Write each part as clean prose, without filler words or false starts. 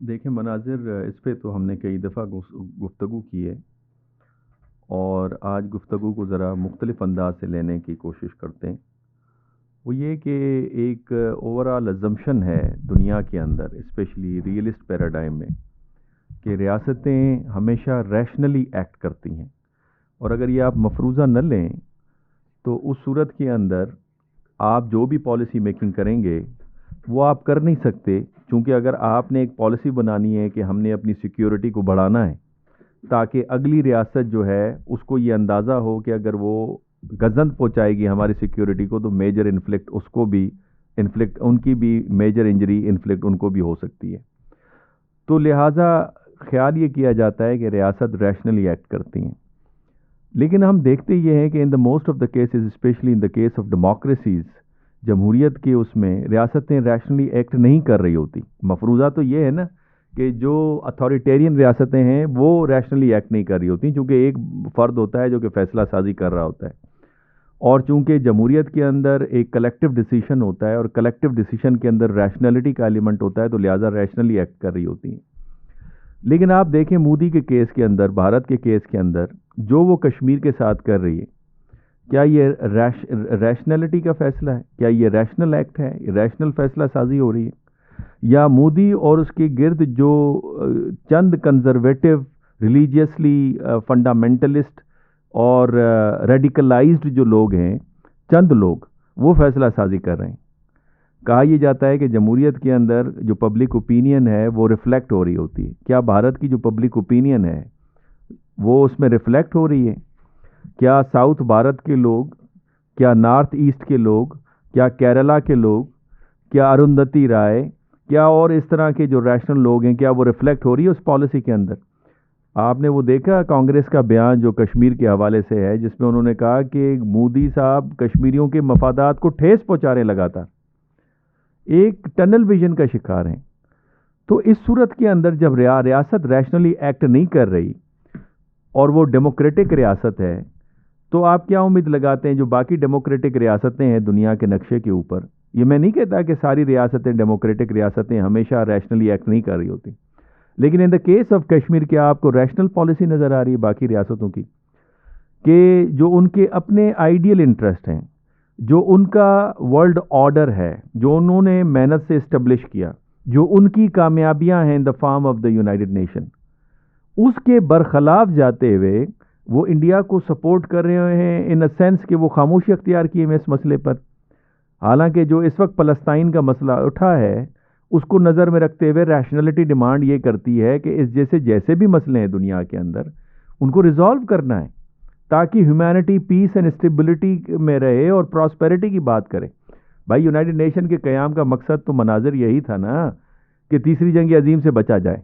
دیکھیں مناظر، اس پہ تو ہم نے کئی دفعہ گفتگو کی ہے، اور آج گفتگو کو ذرا مختلف انداز سے لینے کی کوشش کرتے ہیں۔ وہ یہ کہ ایک اوورآل ازمپشن ہے دنیا کے اندر، اسپیشلی ریئلسٹ پیراڈائم میں، کہ ریاستیں ہمیشہ ریشنلی ایکٹ کرتی ہیں، اور اگر یہ آپ مفروضہ نہ لیں تو اس صورت کے اندر آپ جو بھی پالیسی میکنگ کریں گے وہ آپ کر نہیں سکتے، چونکہ اگر آپ نے ایک پالیسی بنانی ہے کہ ہم نے اپنی سیکیورٹی کو بڑھانا ہے تاکہ اگلی ریاست جو ہے اس کو یہ اندازہ ہو کہ اگر وہ گزند پہنچائے گی ہماری سیکیورٹی کو تو میجر انفلکٹ اس کو بھی، انفلکٹ ان کی بھی میجر انجری انفلکٹ ان کو بھی ہو سکتی ہے، تو لہٰذا خیال یہ کیا جاتا ہے کہ ریاست ریشنلی ایکٹ کرتی ہیں۔ لیکن ہم دیکھتے یہ ہیں کہ in the most of the cases, especially in the case of democracies, جمہوریت کے اس میں ریاستیں ریشنلی ایکٹ نہیں کر رہی ہوتی۔ مفروضہ تو یہ ہے نا کہ جو اتھارٹیرین ریاستیں ہیں وہ ریشنلی ایکٹ نہیں کر رہی ہوتی، چونکہ ایک فرد ہوتا ہے جو کہ فیصلہ سازی کر رہا ہوتا ہے، اور چونکہ جمہوریت کے اندر ایک کلیکٹیو ڈیسیشن ہوتا ہے، اور کلیکٹیو ڈیسیشن کے اندر ریشنلٹی کا ایلیمنٹ ہوتا ہے، تو لہٰذا ریشنلی ایکٹ کر رہی ہوتی ہیں۔ لیکن آپ دیکھیں مودی کے کیس کے اندر، بھارت کے کیس کے اندر، جو وہ کشمیر کے ساتھ کر رہی ہے، کیا یہ ریشنلٹی کا فیصلہ ہے؟ کیا یہ ریشنل ایکٹ ہے؟ ریشنل فیصلہ سازی ہو رہی ہے؟ یا مودی اور اس کے گرد جو چند کنزرویٹو، ریلیجیسلی فنڈامنٹلسٹ اور ریڈیکلائزڈ جو لوگ ہیں، چند لوگ، وہ فیصلہ سازی کر رہے ہیں؟ کہا یہ جاتا ہے کہ جمہوریت کے اندر جو پبلک اوپینین ہے وہ ریفلیکٹ ہو رہی ہوتی ہے۔ کیا بھارت کی جو پبلک اوپینین ہے وہ اس میں ریفلیکٹ ہو رہی ہے؟ کیا ساؤتھ بھارت کے لوگ، کیا نارتھ ایسٹ کے لوگ، کیا کیرلا کے لوگ، کیا ارندھتی رائے، کیا اور اس طرح کے جو ریشنل لوگ ہیں، کیا وہ ریفلیکٹ ہو رہی ہے اس پالیسی کے اندر؟ آپ نے وہ دیکھا کانگریس کا بیان جو کشمیر کے حوالے سے ہے، جس میں انہوں نے کہا کہ مودی صاحب کشمیریوں کے مفادات کو ٹھیس پہنچا رہے ہیں لگاتار، ایک ٹنل ویژن کا شکار ہیں۔ تو اس صورت کے اندر جب ریاست ریشنلی ایکٹ نہیں کر رہی اور وہ ڈیموکریٹک ریاست ہے، تو آپ کیا امید لگاتے ہیں جو باقی ڈیموکریٹک ریاستیں ہیں دنیا کے نقشے کے اوپر؟ یہ میں نہیں کہتا کہ ساری ریاستیں، ڈیموکریٹک ریاستیں ہمیشہ ریشنلی ایکٹ نہیں کر رہی ہوتی، لیکن in the case of Kashmir کیا آپ کو ریشنل پالیسی نظر آ رہی ہے باقی ریاستوں کی، کہ جو ان کے اپنے آئیڈیل انٹرسٹ ہیں، جو ان کا ورلڈ آرڈر ہے، جو انہوں نے محنت سے اسٹیبلش کیا، جو ان کی کامیابیاں ہیں in the form of the United Nation, اس کے برخلاف جاتے ہوئے وہ انڈیا کو سپورٹ کر رہے ہیں ان اے سینس کہ وہ خاموشی اختیار کیے میں اس مسئلے پر؟ حالانکہ جو اس وقت فلسطین کا مسئلہ اٹھا ہے اس کو نظر میں رکھتے ہوئے ریشنلٹی ڈیمانڈ یہ کرتی ہے کہ اس جیسے بھی مسئلے ہیں دنیا کے اندر ان کو ریزالو کرنا ہے تاکہ ہیومینٹی پیس اینڈ اسٹیبلٹی میں رہے اور پراسپیرٹی کی بات کرے۔ بھائی یونائٹڈ نیشن کے قیام کا مقصد تو مناظر یہی تھا نا کہ تیسری جنگ عظیم سے بچا جائے۔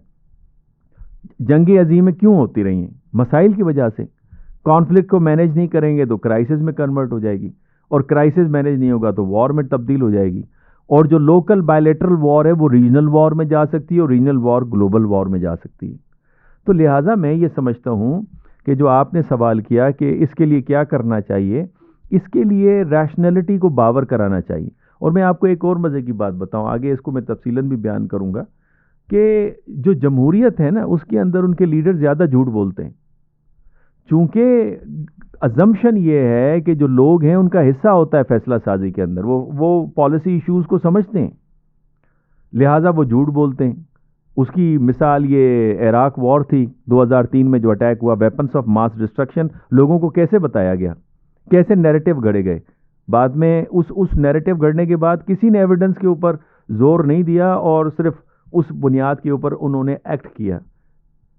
جنگیں عظیمیں کیوں ہوتی رہی ہیں؟ مسائل کی وجہ سے۔ کانفلکٹ کو مینیج نہیں کریں گے تو کرائسس میں کنورٹ ہو جائے گی، اور کرائسس مینیج نہیں ہوگا تو وار میں تبدیل ہو جائے گی، اور جو لوکل بائیلیٹرل وار ہے وہ ریجنل وار میں جا سکتی ہے، اور ریجنل وار گلوبل وار میں جا سکتی ہے۔ تو لہٰذا میں یہ سمجھتا ہوں کہ جو آپ نے سوال کیا کہ اس کے لیے کیا کرنا چاہیے، اس کے لیے ریشنلٹی کو باور کرانا چاہیے۔ اور میں آپ کو ایک اور مزے کی بات بتاؤں، آگے اس کو میں تفصیلاً بھی بیان کروں گا، کہ جو جمہوریت ہے نا اس کے اندر ان کے لیڈر زیادہ جھوٹ بولتے ہیں، چونکہ ازمپشن یہ ہے کہ جو لوگ ہیں ان کا حصہ ہوتا ہے فیصلہ سازی کے اندر، وہ پالیسی ایشوز کو سمجھتے ہیں، لہٰذا وہ جھوٹ بولتے ہیں۔ اس کی مثال یہ عراق وار تھی 2003 میں جو اٹیک ہوا، ویپنس آف ماس ڈسٹرکشن، لوگوں کو کیسے بتایا گیا، کیسے نیریٹو گھڑے گئے، بعد میں اس نیریٹو گھڑنے کے بعد کسی نے ایویڈنس کے اوپر زور نہیں دیا اور صرف اس بنیاد کے اوپر انہوں نے ایکٹ کیا۔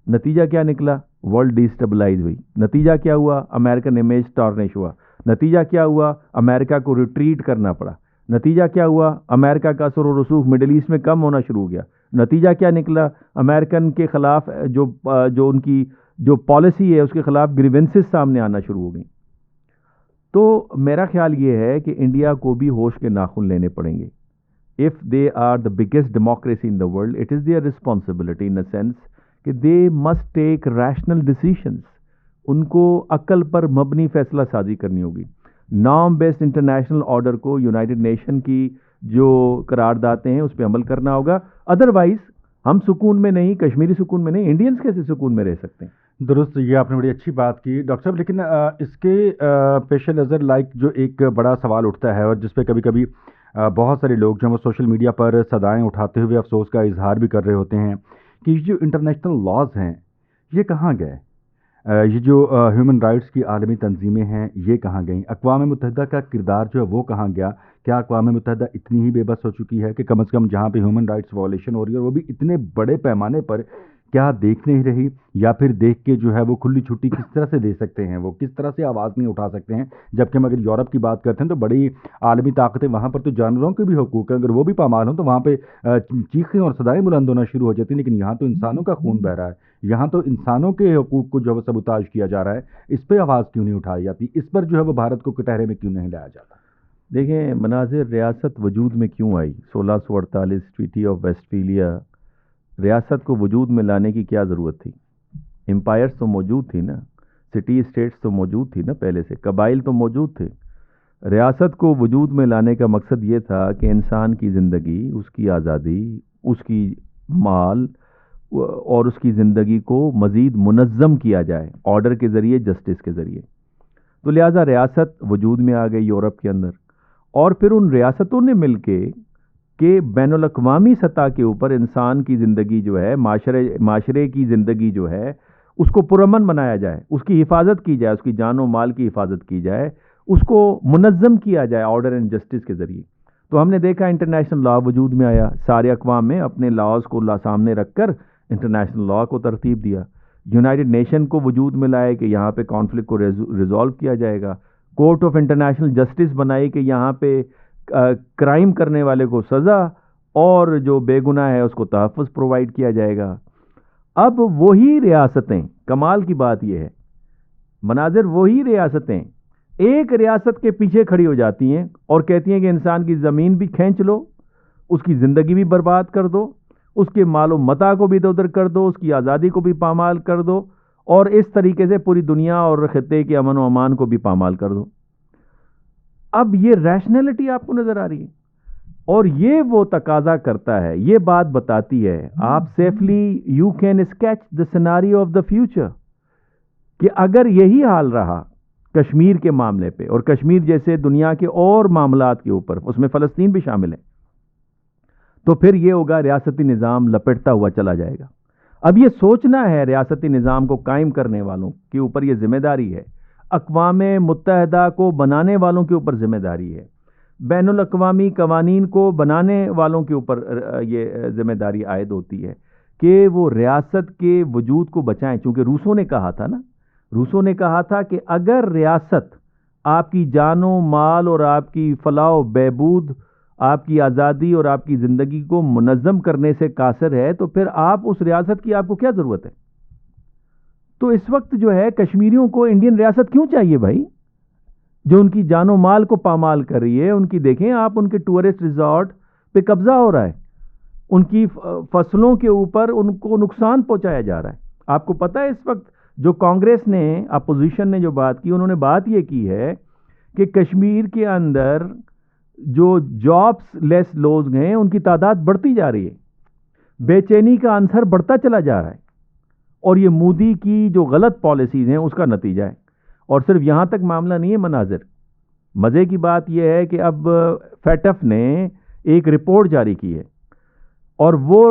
نتیجہ کیا نکلا؟ ورلڈ ڈیسٹیبلائز ہوئی۔ نتیجہ کیا ہوا؟ امریکن امیج ٹارنش ہوا۔ نتیجہ کیا ہوا؟ امریکہ کو ریٹریٹ کرنا پڑا۔ نتیجہ کیا ہوا؟ امریکہ کا اثر و رسوخ مڈل ایسٹ میں کم ہونا شروع ہو گیا۔ نتیجہ کیا نکلا؟ امریکن کے خلاف جو ان کی جو پالیسی ہے اس کے خلاف گریونسز سامنے آنا شروع ہو گئیں۔ تو میرا خیال یہ ہے کہ انڈیا کو بھی ہوش کے ناخن لینے پڑیں گے۔ If they are the biggest democracy in the world, it is their responsibility in a sense کہ they must take rational decisions. ان کو عقل پر مبنی فیصلہ سازی کرنی ہوگی۔ نارم بیسڈ انٹرنیشنل آرڈر کو، یونائٹڈ نیشن کی جو قراردادیں ہیں اس پہ عمل کرنا ہوگا۔ ادروائز ہم سکون میں نہیں، کشمیری سکون میں نہیں، انڈینز کیسے سکون میں رہ سکتے ہیں؟ درست، یہ آپ نے بڑی اچھی بات کی ڈاکٹر صاحب، لیکن اس کے پیش نظر جو ایک بڑا سوال اٹھتا ہے اور جس پہ کبھی کبھی بہت سارے لوگ جو ہیں وہ سوشل میڈیا پر صدائیں اٹھاتے ہوئے افسوس کا اظہار بھی کر رہے ہوتے ہیں کہ یہ جو انٹرنیشنل لاز ہیں یہ کہاں گئے؟ یہ جو ہیومن رائٹس کی عالمی تنظیمیں ہیں یہ کہاں گئیں؟ اقوام متحدہ کا کردار جو ہے وہ کہاں گیا؟ کیا اقوام متحدہ اتنی ہی بے بس ہو چکی ہے کہ کم از کم جہاں پہ ہیومن رائٹس وائلیشن ہو رہی ہے وہ بھی اتنے بڑے پیمانے پر کیا دیکھ نہیں رہی؟ یا پھر دیکھ کے جو ہے وہ کھلی چھٹی کس طرح سے دے سکتے ہیں، وہ کس طرح سے آواز نہیں اٹھا سکتے ہیں؟ جبکہ ہم اگر یورپ کی بات کرتے ہیں تو بڑی عالمی طاقتیں، وہاں پر تو جانوروں کے بھی حقوق ہیں، اگر وہ بھی پامال ہوں تو وہاں پہ چیخیں اور صدائیں بلند ہونا شروع ہو جاتی ہیں، لیکن یہاں تو انسانوں کا خون بہہ رہا ہے، یہاں تو انسانوں کے حقوق کو جو ہے سبوتاژ کیا جا رہا ہے، اس پہ آواز کیوں نہیں اٹھائی جاتی؟ اس پر جو ہے وہ بھارت کو کٹہرے میں کیوں نہیں لایا جاتا؟ دیکھیں مناظر، ریاست وجود میں کیوں آئی؟ 1648 ٹریٹی آف ویسٹفیلیا، ریاست کو وجود میں لانے کی کیا ضرورت تھی؟ امپائرز تو موجود تھی نا، سٹی اسٹیٹس تو موجود تھی نا، پہلے سے قبائل تو موجود تھے۔ ریاست کو وجود میں لانے کا مقصد یہ تھا کہ انسان کی زندگی، اس کی آزادی، اس کی مال اور اس کی زندگی کو مزید منظم کیا جائے، آرڈر کے ذریعے، جسٹس کے ذریعے۔ تو لہٰذا ریاست وجود میں آ گئی یورپ کے اندر، اور پھر ان ریاستوں نے مل کے کہ بین الاقوامی سطح کے اوپر انسان کی زندگی جو ہے، معاشرے کی زندگی جو ہے اس کو پرامن بنایا جائے، اس کی حفاظت کی جائے، اس کی جان و مال کی حفاظت کی جائے، اس کو منظم کیا جائے آرڈر اینڈ جسٹس کے ذریعے۔ تو ہم نے دیکھا انٹرنیشنل لا وجود میں آیا، سارے اقوام میں اپنے لاز کو سامنے رکھ کر انٹرنیشنل لا کو ترتیب دیا، یونائٹڈ نیشن کو وجود میں لائے کہ یہاں پہ کانفلکٹ کو ریزالو کیا جائے گا، کورٹ آف انٹرنیشنل جسٹس بنائی کہ یہاں پہ کرائم کرنے والے کو سزا اور جو بے گناہ ہے اس کو تحفظ پرووائڈ کیا جائے گا۔ اب وہی ریاستیں، کمال کی بات یہ ہے مناظر، وہی ریاستیں ایک ریاست کے پیچھے کھڑی ہو جاتی ہیں اور کہتی ہیں کہ انسان کی زمین بھی کھینچ لو، اس کی زندگی بھی برباد کر دو، اس کے مال و متاع کو بھی ادھر ادھر کر دو، اس کی آزادی کو بھی پامال کر دو، اور اس طریقے سے پوری دنیا اور خطے کے امن و امان کو بھی پامال کر دو۔ اب یہ ریشنلٹی آپ کو نظر آ رہی ہے، اور یہ وہ تقاضا کرتا ہے، یہ بات بتاتی ہے، آپ safely you can sketch the scenario of the future, کہ اگر یہی حال رہا کشمیر کے معاملے پہ اور کشمیر جیسے دنیا کے اور معاملات کے اوپر، اس میں فلسطین بھی شامل ہے، تو پھر یہ ہوگا ریاستی نظام لپٹتا ہوا چلا جائے گا۔ اب یہ سوچنا ہے ریاستی نظام کو قائم کرنے والوں کے اوپر یہ ذمہ داری ہے، اقوام متحدہ کو بنانے والوں کے اوپر ذمہ داری ہے، بین الاقوامی قوانین کو بنانے والوں کے اوپر یہ ذمہ داری عائد ہوتی ہے کہ وہ ریاست کے وجود کو بچائیں۔ چونکہ روسوں نے کہا تھا نا، روسوں نے کہا تھا کہ اگر ریاست آپ کی جان و مال اور آپ کی فلاح و بہبود، آپ کی آزادی اور آپ کی زندگی کو منظم کرنے سے قاصر ہے تو پھر آپ اس ریاست کی آپ کو کیا ضرورت ہے؟ تو اس وقت جو ہے کشمیریوں کو انڈین ریاست کیوں چاہیے بھائی، جو ان کی جان و مال کو پامال کر رہی ہے؟ ان کی دیکھیں آپ، ان کے ٹورسٹ ریزورٹ پہ قبضہ ہو رہا ہے، ان کی فصلوں کے اوپر ان کو نقصان پہنچایا جا رہا ہے۔ آپ کو پتہ ہے اس وقت جو کانگریس نے، اپوزیشن نے جو بات کی، انہوں نے بات یہ کی ہے کہ کشمیر کے اندر جو جابس لیس لوگ ہیں ان کی تعداد بڑھتی جا رہی ہے، بے چینی کا عنصر بڑھتا چلا جا رہا ہے، اور یہ مودی کی جو غلط پالیسیز ہیں اس کا نتیجہ ہے۔ اور صرف یہاں تک معاملہ نہیں ہے مناظر، مزے کی بات یہ ہے کہ اب فیٹف نے ایک رپورٹ جاری کی ہے، اور وہ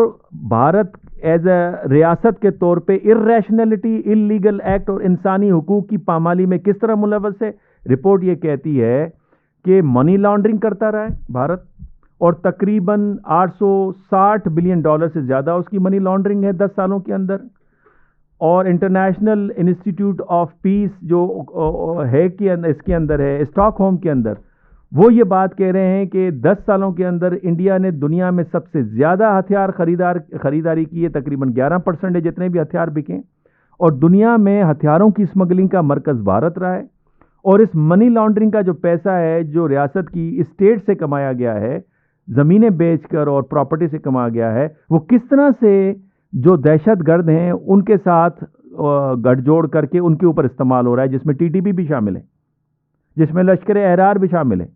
بھارت ایز اے ریاست کے طور پہ ارریشنلٹی، اللیگل ایکٹ اور انسانی حقوق کی پامالی میں کس طرح ملوث ہے۔ رپورٹ یہ کہتی ہے کہ منی لانڈرنگ کرتا رہا ہے بھارت، اور تقریباً $860 بلین سے زیادہ اس کی منی لانڈرنگ ہے 10 سالوں کے اندر۔ اور انٹرنیشنل انسٹیٹیوٹ آف پیس جو ہے اس کے اندر ہے، اسٹاک ہوم کے اندر، وہ یہ بات کہہ رہے ہیں کہ 10 سالوں کے اندر انڈیا نے دنیا میں سب سے زیادہ ہتھیار خریداری کی ہے، تقریباً 11% جتنے بھی ہتھیار بکیں، اور دنیا میں ہتھیاروں کی اسمگلنگ کا مرکز بھارت رہا ہے۔ اور اس منی لانڈرنگ کا جو پیسہ ہے جو ریاست کی اسٹیٹ سے کمایا گیا ہے، زمینیں بیچ کر اور پراپرٹی سے کمایا گیا ہے، وہ کس طرح سے جو دہشت گرد ہیں ان کے ساتھ گٹھ جوڑ کر کے ان کے اوپر استعمال ہو رہا ہے، جس میں TTP بھی شامل ہے، جس میں لشکر احرار بھی شامل ہے،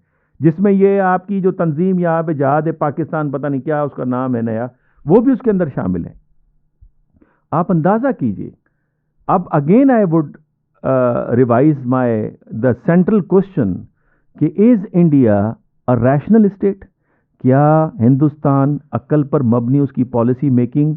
جس میں یہ آپ کی جو تنظیم یہاں پہ جہاد پاکستان، پتہ نہیں کیا اس کا نام ہے نیا، وہ بھی اس کے اندر شامل ہیں. آپ اندازہ کیجئے. اب again I would revise my the central question کہ is India a rational state? کیا ہندوستان عقل پر مبنی اس کی پالیسی میکنگ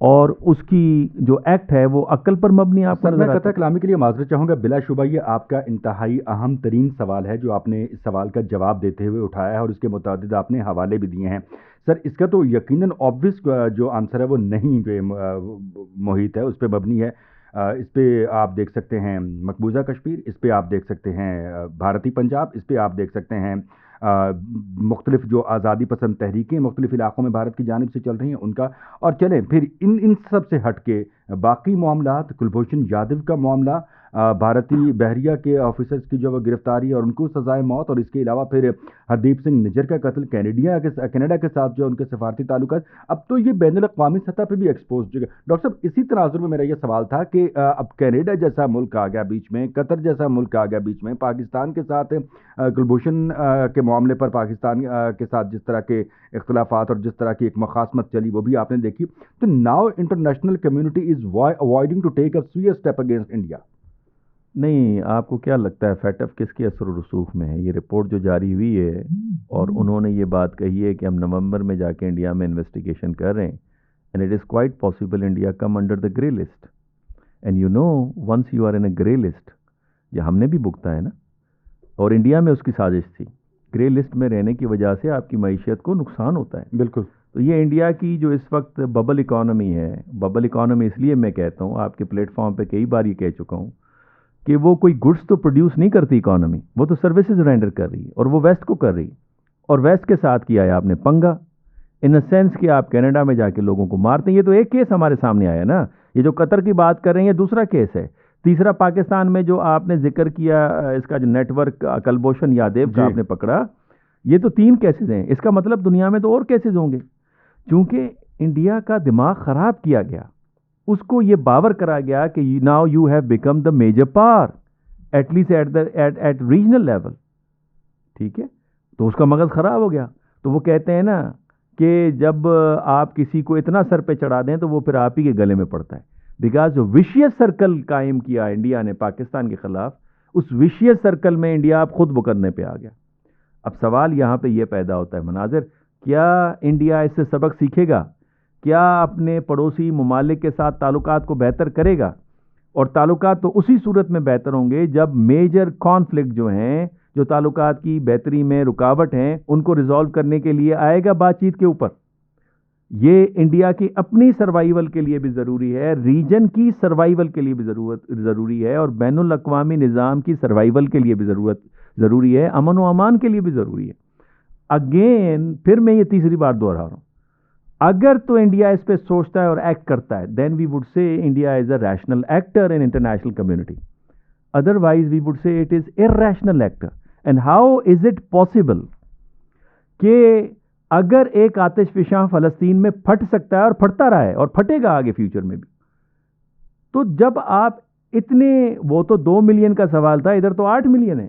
اور اس کی جو ایکٹ ہے وہ عقل پر مبنی؟ آپ سر میں قطع کلامی کے لیے معذرت چاہوں گا. بلا شبہ یہ آپ کا انتہائی اہم ترین سوال ہے جو آپ نے اس سوال کا جواب دیتے ہوئے اٹھایا ہے اور اس کے متعدد آپ نے حوالے بھی دیے ہیں. سر اس کا تو یقیناً آبویس جو آنسر ہے وہ نہیں پہ محیط ہے، اس پہ مبنی ہے. اس پہ آپ دیکھ سکتے ہیں مقبوضہ کشمیر، اس پہ آپ دیکھ سکتے ہیں بھارتی پنجاب، اس پہ آپ دیکھ سکتے ہیں مختلف جو آزادی پسند تحریکیں مختلف علاقوں میں بھارت کی جانب سے چل رہی ہیں ان کا. اور چلیں پھر ان سب سے ہٹ کے باقی معاملات، کلبھوشن یادو کا معاملہ، بھارتی بحریہ کے آفیسرز کی جو وہ گرفتاری اور ان کو سزائے موت، اور اس کے علاوہ پھر ہردیپ سنگھ نجر کا قتل، کینیڈا کے ساتھ جو ان کے سفارتی تعلقات، اب تو یہ بین الاقوامی سطح پہ بھی ایکسپوز ہو گیا. ڈاکٹر صاحب اسی تناظر میں میرا یہ سوال تھا کہ اب کینیڈا جیسا ملک آ گیا بیچ میں، قطر جیسا ملک آ گیا بیچ میں، پاکستان کے ساتھ کلبھوشن کے معاملے پر پاکستان کے ساتھ جس طرح کے اختلافات اور جس طرح کی ایک مخاصمت چلی وہ بھی آپ نے دیکھی. تو now international community is avoiding to take a serious step against India. نہیں، آپ کو کیا لگتا ہے فیٹ اف کس کے اثر و رسوخ میں ہے؟ یہ رپورٹ جو جاری ہوئی ہے اور انہوں نے یہ بات کہی ہے کہ ہم نومبر میں جا کے انڈیا میں انویسٹیگیشن کر رہے ہیں and it is quite possible India come under the grey list. And you know once you are in a grey list, یہ ہم نے بھی بھگتا ہے نا، اور انڈیا میں اس کی سازش تھی. گرے لسٹ میں رہنے کی وجہ سے آپ کی معیشت کو نقصان ہوتا ہے. بالکل. تو یہ انڈیا کی جو اس وقت ببل اکانومی ہے، ببل اکانومی اس لیے میں کہتا ہوں، آپ کے پلیٹ فارم پہ کئی بار یہ کہہ چکا ہوں کہ وہ کوئی گڈس تو پروڈیوس نہیں کرتی اکانومی، وہ تو سروسز رینڈر کر رہی ہے اور وہ ویسٹ کو کر رہی ہے. اور ویسٹ کے ساتھ کیا ہے آپ نے پنگا ان اے سینس کہ آپ کینیڈا میں جا کے لوگوں کو مارتے ہیں. یہ تو ایک کیس ہمارے سامنے آیا نا، یہ جو قطر کی بات کر رہے ہیں یہ دوسرا کیس ہے. تیسرا پاکستان میں جو آپ نے ذکر کیا اس کا جو نیٹ ورک کلبھوشن یادو کا آپ نے پکڑا، یہ تو 3 کیسز ہیں. اس کا مطلب دنیا میں تو اور کیسز ہوں گے. چونکہ انڈیا کا دماغ خراب کیا گیا، اس کو یہ باور کرا گیا کہ now you have become the major power at least at regional level. ٹھیک ہے، تو اس کا مغز خراب ہو گیا. تو وہ کہتے ہیں نا کہ جب آپ کسی کو اتنا سر پہ چڑھا دیں تو وہ پھر آپ ہی کے گلے میں پڑتا ہے. بیکاز جو وشیس سرکل قائم کیا انڈیا نے پاکستان کے خلاف، اس وشیس سرکل میں انڈیا اب خود مکرنے پہ آ گیا. اب سوال یہاں پہ یہ پیدا ہوتا ہے مناظر، کیا انڈیا اس سے سبق سیکھے گا؟ کیا اپنے پڑوسی ممالک کے ساتھ تعلقات کو بہتر کرے گا؟ اور تعلقات تو اسی صورت میں بہتر ہوں گے جب میجر کانفلکٹ جو ہیں، جو تعلقات کی بہتری میں رکاوٹ ہیں، ان کو ریزالو کرنے کے لیے آئے گا بات چیت کے اوپر. یہ انڈیا کی اپنی سروائیول کے لیے بھی ضروری ہے، ریجن کی سروائیول کے لیے بھی ضروری ہے، اور بین الاقوامی نظام کی سروائیول کے لیے بھی ضروری ہے، امن و امان کے لیے بھی ضروری ہے. اگین پھر میں یہ تیسری بار دوہرا رہا ہوں، اگر تو انڈیا اس پہ سوچتا ہے اور ایکٹ کرتا ہے then we would say India is a rational actor in international community. Otherwise we would say it is irrational actor. And how is it possible کہ اگر ایک آتش فشاں فلسطین میں پھٹ سکتا ہے اور پھٹتا رہا ہے اور پھٹے گا آگے فیوچر میں بھی، تو جب آپ اتنے، وہ تو 2 ملین کا سوال تھا، ادھر تو 8 ملین ہے.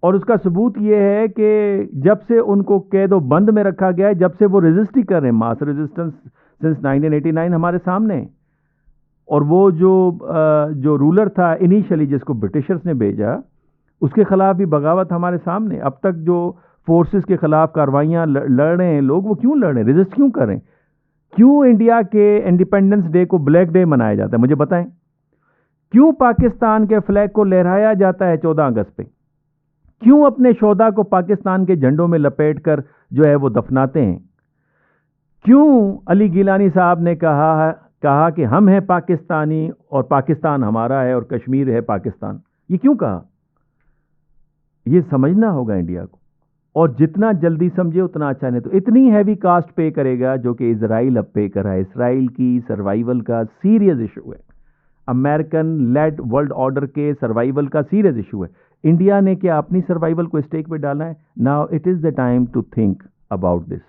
اور اس کا ثبوت یہ ہے کہ جب سے ان کو قید و بند میں رکھا گیا ہے، جب سے وہ ریزسٹ ہی کر رہے ہیں، ماس ریزسٹنس سنس 1989 ہمارے سامنے. اور وہ جو رولر تھا انیشلی جس کو برٹشرز نے بھیجا، اس کے خلاف بھی بغاوت ہمارے سامنے. اب تک جو فورسز کے خلاف کاروائیاں لڑ رہے ہیں لوگ، وہ کیوں لڑ رہے ہیں؟ ریزسٹ کیوں کر رہے ہیں؟ کیوں انڈیا کے انڈیپینڈنس ڈے کو بلیک ڈے منایا جاتا ہے؟ مجھے بتائیں. کیوں پاکستان کے فلیگ کو لہرایا جاتا ہے 14 اگست پہ؟ کیوں اپنے شہداء کو پاکستان کے جھنڈوں میں لپیٹ کر جو ہے وہ دفناتے ہیں؟ کیوں علی گیلانی صاحب نے کہا کہ ہم ہیں پاکستانی اور پاکستان ہمارا ہے اور کشمیر ہے پاکستان؟ یہ کیوں کہا؟ یہ سمجھنا ہوگا انڈیا کو، اور جتنا جلدی سمجھے اتنا اچھا. نہیں تو اتنی ہیوی کاسٹ پے کرے گا جو کہ اسرائیل اب پے کر رہا ہے. اسرائیل کی سروائیول کا سیریس ایشو ہے، امریکن لیڈ ورلڈ آرڈر کے سروائیول کا سیریس ایشو ہے. انڈیا نے کیا اپنی سروائیول کو اسٹیک پہ ڈالا ہے؟ Now it is the time to think about this.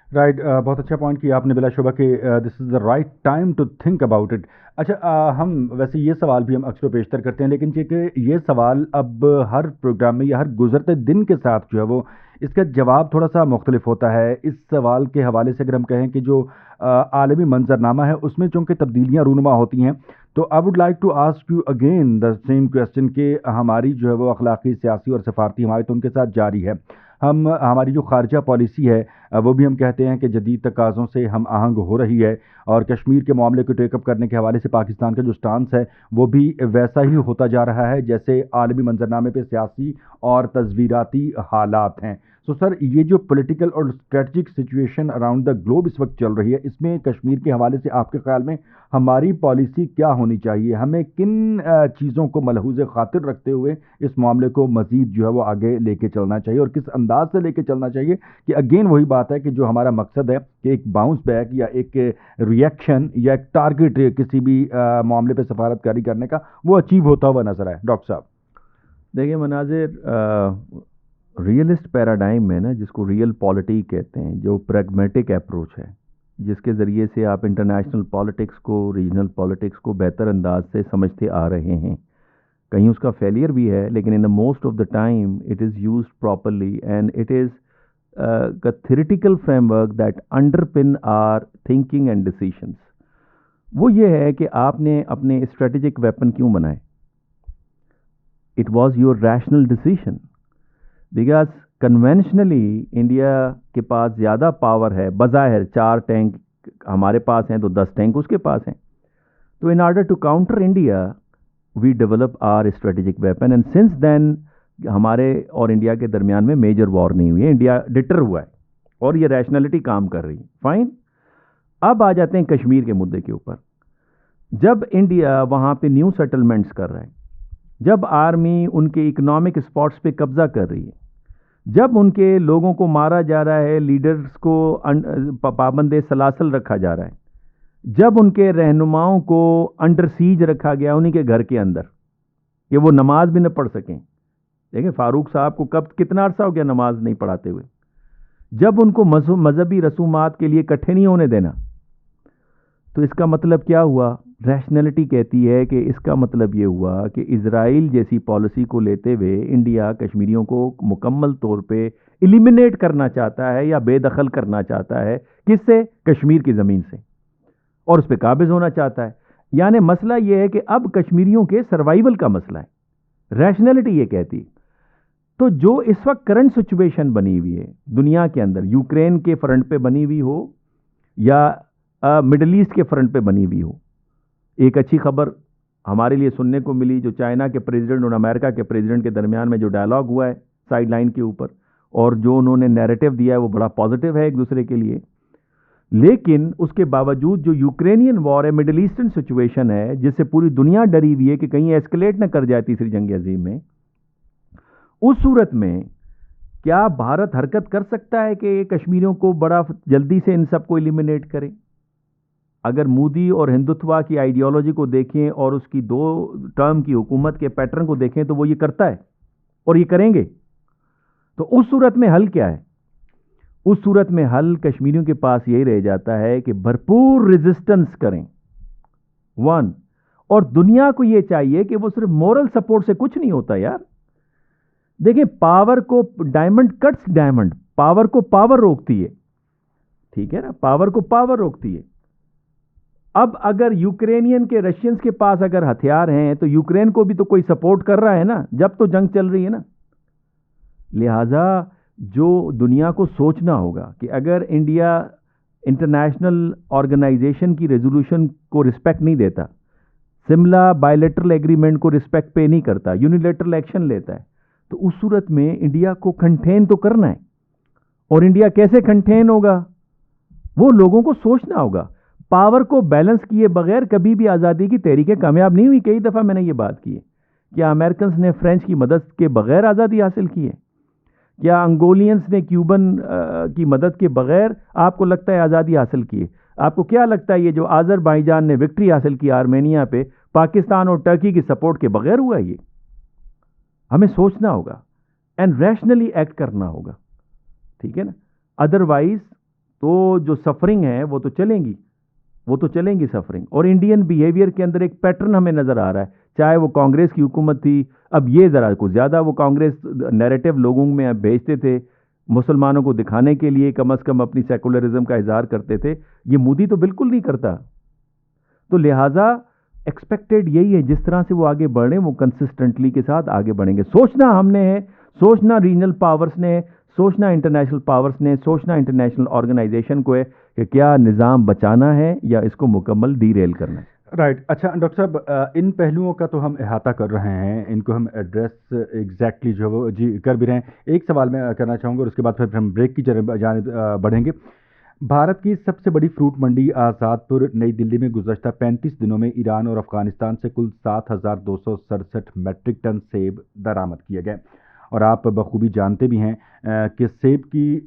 Right, بہت اچھا پوائنٹ کیا آپ نے بلا شبہ کہ this is the right time to think about it. اچھا، ہم ویسے یہ سوال بھی ہم اکثر و بیشتر کرتے ہیں، لیکن یہ سوال اب ہر پروگرام میں یا ہر گزرتے دن کے ساتھ جو ہے وہ اس کا جواب تھوڑا سا مختلف ہوتا ہے. اس سوال کے حوالے سے اگر ہم کہیں کہ جو عالمی منظرنامہ ہے اس میں چونکہ تبدیلیاں رونما ہوتی ہیں، تو I would like to ask you again the same question کہ ہماری جو ہے وہ اخلاقی، سیاسی اور سفارتی حمایت ان کے ساتھ جاری ہے. ہماری جو خارجہ پالیسی ہے وہ بھی ہم کہتے ہیں کہ جدید تقاضوں سے ہم آہنگ ہو رہی ہے، اور کشمیر کے معاملے کو ٹیک اپ کرنے کے حوالے سے پاکستان کا جو سٹانس ہے وہ بھی ویسا ہی ہوتا جا رہا ہے جیسے عالمی منظرنامے پہ سیاسی اور تصویراتی حالات ہیں. سو سر، یہ جو پولیٹیکل اور strategic situation around the globe اس وقت چل رہی ہے، اس میں کشمیر کے حوالے سے آپ کے خیال میں ہماری پالیسی کیا ہونی چاہیے؟ ہمیں کن چیزوں کو ملحوظ خاطر رکھتے ہوئے اس معاملے کو مزید جو ہے وہ آگے لے کے چلنا چاہیے، اور کس انداز سے لے کے چلنا چاہیے کہ اگین وہی بات ہے کہ جو ہمارا مقصد ہے کہ ایک باؤنس بیک یا ایک ریئیکشن یا ایک ٹارگٹ کسی بھی معاملے پہ سفارت کاری کرنے کا وہ اچیو ہوتا ہوا نظر آئے. ڈاکٹر صاحب دیکھیں مناظر، ریئلسٹ پیراڈائم میں نا، جس کو ریئل پالیٹی کہتے ہیں، جو پریگمیٹک اپروچ ہے، جس کے ذریعے سے آپ انٹرنیشنل پالیٹکس کو، ریجنل پالیٹکس کو بہتر انداز سے سمجھتے آ رہے ہیں. کہیں اس کا فیلئر بھی ہے، لیکن in the most of the time it is used properly and it is کا theoretical framework that underpin our thinking and decisions. وہ یہ ہے کہ آپ نے اپنے اسٹریٹجک ویپن کیوں بنائے. It was your rational decision, because conventionally India کے پاس زیادہ پاور ہے. بظاہر 4 ٹینک ہمارے پاس ہیں تو 10 ٹینک اس کے پاس ہیں. تو in order to counter India we develop our strategic weapon, and since then ہمارے اور انڈیا کے درمیان میں میجر وار نہیں ہوئی ہے. انڈیا ڈٹر ہوا ہے اور یہ ریشنلٹی کام کر رہی ہے. فائن. اب آ جاتے ہیں کشمیر کے مدعے کے اوپر. جب انڈیا وہاں پہ نیو سیٹلمنٹس کر رہا ہے، جب آرمی ان کے اکنامک اسپاٹس پہ قبضہ کر رہی ہے، جب ان کے لوگوں کو مارا جا رہا ہے، لیڈرز کو پابند سلاسل رکھا جا رہا ہے، جب ان کے رہنماؤں کو انڈر سیج رکھا گیا انہیں کے گھر کے اندر کہ وہ نماز بھی نہ پڑھ سکیں. دیکھیں فاروق صاحب کو کتنا عرصہ ہو گیا نماز نہیں پڑھاتے ہوئے. جب ان کو مذہبی رسومات کے لیے اکٹھے نہیں ہونے دینا، تو اس کا مطلب کیا ہوا؟ ریشنلٹی کہتی ہے کہ اس کا مطلب یہ ہوا کہ اسرائیل جیسی پالیسی کو لیتے ہوئے انڈیا کشمیریوں کو مکمل طور پہ ایلیمنیٹ کرنا چاہتا ہے یا بے دخل کرنا چاہتا ہے. کس سے؟ کشمیر کی زمین سے، اور اس پہ قابض ہونا چاہتا ہے. یعنی مسئلہ یہ ہے کہ اب کشمیریوں کے سروائیول کا مسئلہ ہے. ریشنلٹی یہ کہتی. تو جو اس وقت کرنٹ سچویشن بنی ہوئی ہے دنیا کے اندر، یوکرین کے فرنٹ پہ بنی ہوئی ہو یا مڈل ایسٹ کے فرنٹ پہ بنی ہوئی ہو، ایک اچھی خبر ہمارے لیے سننے کو ملی جو چائنا کے پریزیڈنٹ اور امریکہ کے پریزیڈنٹ کے درمیان میں جو ڈائلاگ ہوا ہے سائیڈ لائن کے اوپر، اور جو انہوں نے نیریٹو دیا ہے وہ بڑا پازیٹیو ہے ایک دوسرے کے لیے. لیکن اس کے باوجود جو یوکرینین وار ہے، مڈل ایسٹرن سچویشن ہے جس سے پوری دنیا ڈری ہوئی ہے کہ کہیں ایسکلیٹ نہ کر جائے تیسری جنگ عظیم میں، اس صورت میں کیا بھارت حرکت کر سکتا ہے کہ کشمیریوں کو بڑا جلدی سے ان سب کو ایلیمنیٹ کرے؟ اگر مودی اور ہندوتوا کی آئیڈیالوجی کو دیکھیں اور اس کی 2 ٹرم کی حکومت کے پیٹرن کو دیکھیں تو وہ یہ کرتا ہے اور یہ کریں گے. تو اس صورت میں حل کیا ہے؟ اس صورت میں حل کشمیریوں کے پاس یہی رہ جاتا ہے کہ بھرپور ریزسٹنس کریں. 1 اور دنیا کو یہ چاہیے کہ وہ صرف مورل سپورٹ سے کچھ نہیں ہوتا یار. دیکھیں پاور کو ڈائمنڈ کٹس ڈائمنڈ، پاور کو پاور روکتی ہے، ٹھیک ہے نا، پاور کو پاور روکتی ہے. اب اگر یوکرینین کے رشینز کے پاس اگر ہتھیار ہیں تو یوکرین کو بھی تو کوئی سپورٹ کر رہا ہے نا، جب تو جنگ چل رہی ہے نا. لہذا جو دنیا کو سوچنا ہوگا کہ اگر انڈیا انٹرنیشنل آرگنائزیشن کی ریزولوشن کو رسپیکٹ نہیں دیتا، سملا بائیلیٹرل ایگریمنٹ کو رسپیکٹ پے نہیں کرتا، یونیلیٹرل ایکشن لیتا ہے، تو اس صورت میں انڈیا کو کنٹین تو کرنا ہے. اور انڈیا کیسے کنٹین ہوگا؟ وہ لوگوں کو سوچنا ہوگا. پاور کو بیلنس کیے بغیر کبھی بھی آزادی کی تحریکیں کامیاب نہیں ہوئی. کئی دفعہ میں نے یہ بات کی ہے. کیا امریکنز نے فرینچ کی مدد کے بغیر آزادی حاصل کی ہے؟ کیا انگولینز نے کیوبن کی مدد کے بغیر آپ کو لگتا ہے آزادی حاصل کی ہے؟ آپ کو کیا لگتا ہے یہ جو آذربائیجان نے وکٹری حاصل کی آرمینیا پہ پاکستان اور ٹرکی کی سپورٹ کے بغیر ہوا؟ یہ ہمیں سوچنا ہوگا اینڈ ریشنلی ایکٹ کرنا ہوگا، ٹھیک ہے نا. ادروائز تو جو سفرنگ ہے وہ تو چلیں گی سفرنگ. اور انڈین بیہیویئر کے اندر ایک پیٹرن ہمیں نظر آ رہا ہے, چاہے وہ کانگریس کی حکومت تھی, اب یہ ذرا کچھ زیادہ وہ کانگریس نیریٹو لوگوں میں بھیجتے تھے مسلمانوں کو دکھانے کے لیے کم از کم اپنی سیکولرزم کا اظہار کرتے تھے, یہ مودی تو بالکل نہیں کرتا. تو لہٰذا ایکسپیکٹڈ یہی ہے, جس طرح سے وہ آگے بڑھ رہے ہیں وہ کنسسٹنٹلی کے ساتھ آگے بڑھیں گے. سوچنا ہم نے ہے, سوچنا ریجنل پاورز نے, سوچنا انٹرنیشنل پاورز نے, سوچنا انٹرنیشنل آرگنائزیشن کو ہے کہ کیا نظام بچانا ہے یا اس کو مکمل ڈی ریل کرنا ہے. رائٹ. اچھا ڈاکٹر صاحب, ان پہلوؤں کا تو ہم احاطہ کر رہے ہیں, ان کو ہم ایڈریس ایگزیکٹلی جو وہ کر بھی رہے ہیں. ایک سوال میں کرنا چاہوں گا اور اس کے بعد پھر ہم بریک کی جانب بڑھیں گے. بھارت کی سب سے بڑی فروٹ منڈی آزاد پور نئی دلی میں گزشتہ 35 دنوں میں ایران اور افغانستان سے کل 7,267 میٹرک ٹن سیب درآمد کیے گئے. اور آپ بخوبی جانتے بھی ہیں کہ سیب کی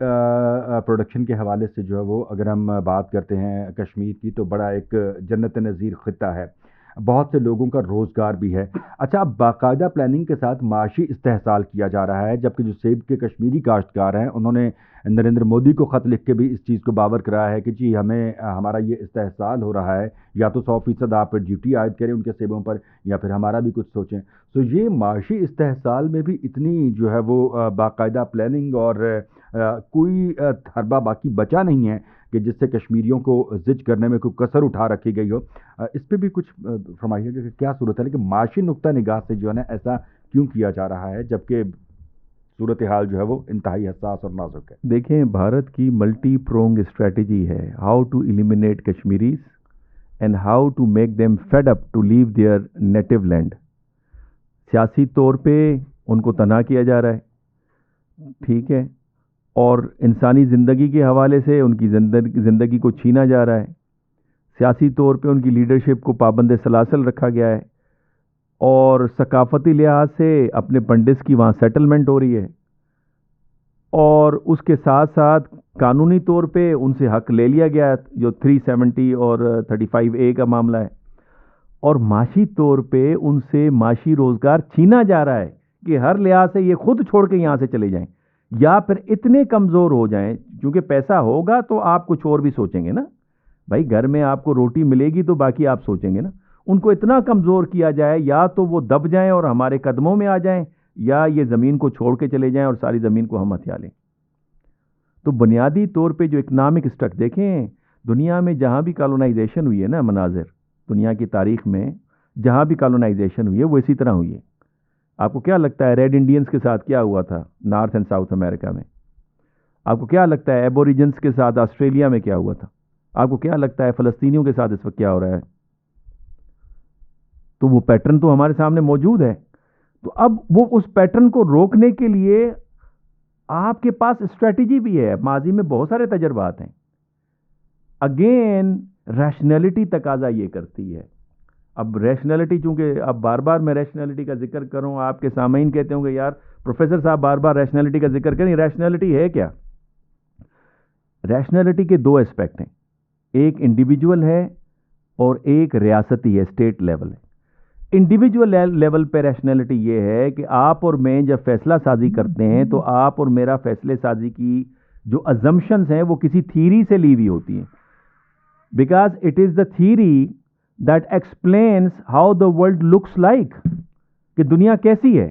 پروڈکشن کے حوالے سے جو ہے وہ اگر ہم بات کرتے ہیں کشمیر کی تو بڑا ایک جنت نظیر خطہ ہے, بہت سے لوگوں کا روزگار بھی ہے. اچھا, اب باقاعدہ پلاننگ کے ساتھ معاشی استحصال کیا جا رہا ہے, جبکہ جو سیب کے کشمیری کاشتکار ہیں انہوں نے نریندر مودی کو خط لکھ کے بھی اس چیز کو باور کرایا ہے کہ جی ہمیں ہمارا یہ استحصال ہو رہا ہے, یا تو 100% آپ ڈیوٹی عائد کریں ان کے سیبوں پر یا پھر ہمارا بھی کچھ سوچیں. تو یہ معاشی استحصال میں بھی اتنی جو ہے وہ باقاعدہ پلاننگ اور کوئی حربہ باقی بچا نہیں ہے کہ جس سے کشمیریوں کو زج کرنے میں کوئی کسر اٹھا رکھی گئی ہو. اس پہ بھی کچھ فرمائیے کہ کیا صورت ہے کہ معاشی نقطہ نگاہ سے جو ہے نا ایسا کیوں کیا جا رہا ہے جبکہ صورتحال جو ہے وہ انتہائی حساس اور نازک ہے. دیکھیں, بھارت کی ملٹی پرونگ اسٹریٹجی ہے how to eliminate Kashmiris and how to make them fed up to leave their native land. سیاسی طور پہ ان کو تنہا کیا جا رہا ہے, ٹھیک ہے, اور انسانی زندگی کے حوالے سے ان کی زندگی کو چھینا جا رہا ہے. سیاسی طور پہ ان کی لیڈرشپ کو پابند سلاسل رکھا گیا ہے, اور ثقافتی لحاظ سے اپنے پنڈس کی وہاں سیٹلمنٹ ہو رہی ہے, اور اس کے ساتھ ساتھ قانونی طور پہ ان سے حق لے لیا گیا ہے جو 370 اور 35A کا معاملہ ہے, اور معاشی طور پہ ان سے معاشی روزگار چھینا جا رہا ہے کہ ہر لحاظ سے یہ خود چھوڑ کے یہاں سے چلے جائیں یا پھر اتنے کمزور ہو جائیں, کیونکہ پیسہ ہوگا تو آپ کچھ اور بھی سوچیں گے نا بھائی, گھر میں آپ کو روٹی ملے گی تو باقی آپ سوچیں گے نا. ان کو اتنا کمزور کیا جائے یا تو وہ دب جائیں اور ہمارے قدموں میں آ جائیں, یا یہ زمین کو چھوڑ کے چلے جائیں اور ساری زمین کو ہم ہتھیا لیں. تو بنیادی طور پہ جو اکنامک اسٹرکچر دیکھیں, دنیا میں جہاں بھی کالونائزیشن ہوئی ہے نا, مناظر دنیا کی تاریخ میں جہاں بھی کالونائزیشن ہوئی ہے وہ اسی طرح ہوئی ہے. آپ کو کیا لگتا ہے ریڈ انڈینز کے ساتھ کیا ہوا تھا نارتھ اینڈ ساؤتھ امریکہ میں؟ آپ کو کیا لگتا ہے ایبوریجنس کے ساتھ آسٹریلیا میں کیا ہوا تھا؟ آپ کو کیا لگتا ہے فلسطینیوں کے ساتھ اس وقت کیا ہو رہا ہے؟ تو وہ پیٹرن تو ہمارے سامنے موجود ہے. تو اب وہ اس پیٹرن کو روکنے کے لیے آپ کے پاس اسٹریٹجی بھی ہے, ماضی میں بہت سارے تجربات ہیں. اگین ریشنلٹی تقاضا یہ کرتی ہے. اب ریشنلٹی, چونکہ اب بار بار میں ریشنلٹی کا ذکر کروں, آپ کے سامعین کہتے ہوں گے یار پروفیسر صاحب بار بار ریشنلٹی کا ذکر کریں, ریشنلٹی ہے کیا؟ ریشنلٹی کے دو اسپیکٹ ہیں, ایک انڈیویجول ہے اور ایک ریاستی ہے, اسٹیٹ لیول ہے. انڈیویجول لیول پہ ریشنلٹی یہ ہے کہ آپ اور میں جب فیصلہ سازی کرتے ہیں تو آپ اور میرا فیصلے سازی کی جو ازمپشنز ہیں وہ کسی تھیری سے لی ہوئی ہوتی ہیں, because it is the theory that explains how the world looks like, کہ دنیا کیسی ہے.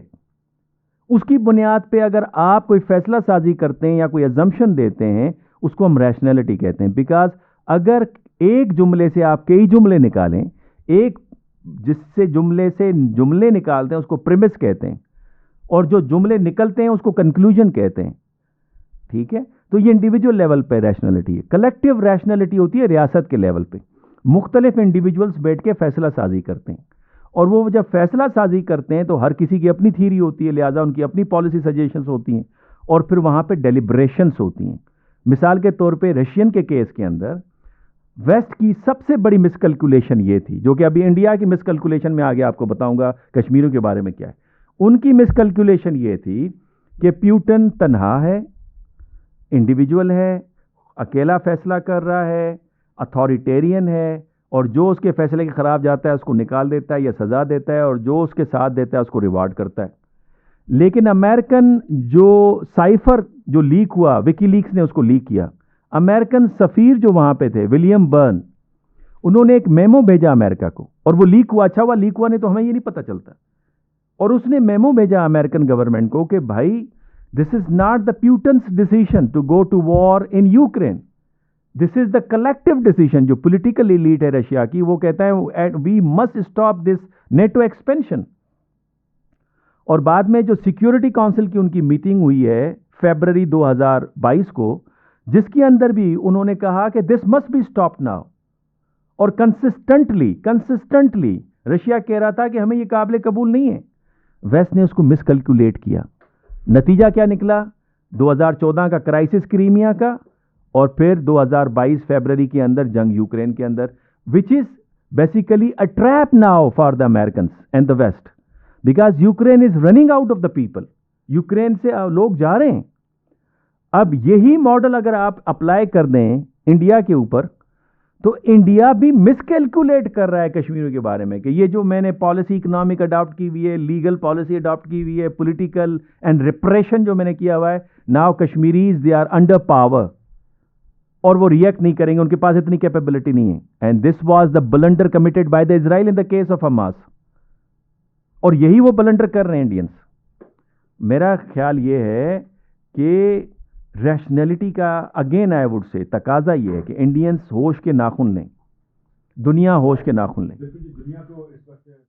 اس کی بنیاد پہ اگر آپ کوئی فیصلہ سازی کرتے ہیں یا کوئی ازمپشن دیتے ہیں اس کو ہم ریشنلٹی کہتے ہیں. بیکاز اگر ایک جملے سے آپ کئی جملے نکالیں, ایک جس سے جملے نکالتے ہیں اس کو پریمس کہتے ہیں, اور جو جملے نکلتے ہیں اس کو کنکلوژن کہتے ہیں, ٹھیک ہے. تو یہ انڈیویجول لیول پہ ریشنلٹی ہے. کلیکٹیو ریشنلٹی ہوتی ہے ریاست کے لیول پہ, مختلف انڈیویجولز بیٹھ کے فیصلہ سازی کرتے ہیں, اور وہ جب فیصلہ سازی کرتے ہیں تو ہر کسی کی اپنی تھیری ہوتی ہے, لہٰذا ان کی اپنی پالیسی سجیشنز ہوتی ہیں, اور پھر وہاں پہ ڈیلیبریشنز ہوتی ہیں. مثال کے طور پہ رشین کے کیس کے اندر ویسٹ کی سب سے بڑی مسکلکولیشن یہ تھی, جو کہ ابھی انڈیا کی مسکلکولیشن میں آگے آپ کو بتاؤں گا کشمیریوں کے بارے میں کیا ہے. ان کی مسکلکولیشن یہ تھی کہ پیوٹن تنہا ہے, انڈیویجول ہے, اکیلا فیصلہ کر رہا ہے, اتھارٹیرین ہے, اور جو اس کے فیصلے کے خلاف جاتا ہے اس کو نکال دیتا ہے یا سزا دیتا ہے, اور جو اس کے ساتھ دیتا ہے اس کو ریوارڈ کرتا ہے. لیکن امریکن جو سائفر جو لیک ہوا, وکی لیکس نے اس کو لیک کیا, امریکن سفیر جو وہاں پہ تھے ولیم برن، انہوں نے ایک میمو بھیجا امریکہ کو، اور وہ لیک ہوا، اچھا ہوا لیک ہوا، نہیں تو ہمیں یہ نہیں پتہ چلتا. اور اس نے میمو بھیجا امریکن گورنمنٹ کو کہ بھائی this is not the Putin's decision to go to war in Ukraine, this is the collective decision. جو پولیٹیکل ایلیٹ ہے رشیا کی، وہ کہتا ہے we must stop this NATO expansion. اور بعد میں جو سیکیورٹی کونسل کی ان کی میٹنگ ہوئی ہے فیبرری 2022 کو، جس کے اندر بھی انہوں نے کہا کہ this must be stop now. اور کنسسٹنٹلی رشیا کہہ رہا تھا کہ ہمیں یہ قابل قبول نہیں ہے. ویسٹ نے اس کو مس کیلکولیٹ کیا. نتیجہ کیا نکلا؟ 2014 کا کرائسس کریمیا کا، اور پھر 2022 فیبرری کے اندر جنگ یوکرین کے اندر، which is basically a trap now for the Americans and the West, because Ukraine is running out of the people. Ukraine سے لوگ جا رہے ہیں. اب یہی ماڈل اگر آپ اپلائی کر دیں انڈیا کے اوپر، تو انڈیا بھی مس کیلکولیٹ کر رہا ہے کشمیریوں کے بارے میں، کہ یہ جو میں نے پالیسی اکنامک اڈاپٹ کی ہوئی ہے، لیگل پالیسی اڈاپٹ کی ہوئی ہے، پولیٹیکل اینڈ ریپریشن جو میں نے کیا ہوا ہے، now Kashmiris they are under power, اور وہ ریئیکٹ نہیں کریں گے، ان کے پاس اتنی کیپیبلٹی نہیں ہے. And this was the blunder committed by the Israel in the case of Hamas, اور یہی وہ بلنڈر کر رہے ہیں انڈینس. میرا خیال یہ ہے کہ ریشنلٹی کا اگین آئی وڈ سے تقاضا یہ ہے کہ انڈینس ہوش کے ناخن لیں، دنیا ہوش کے ناخن لیں. دنیا کو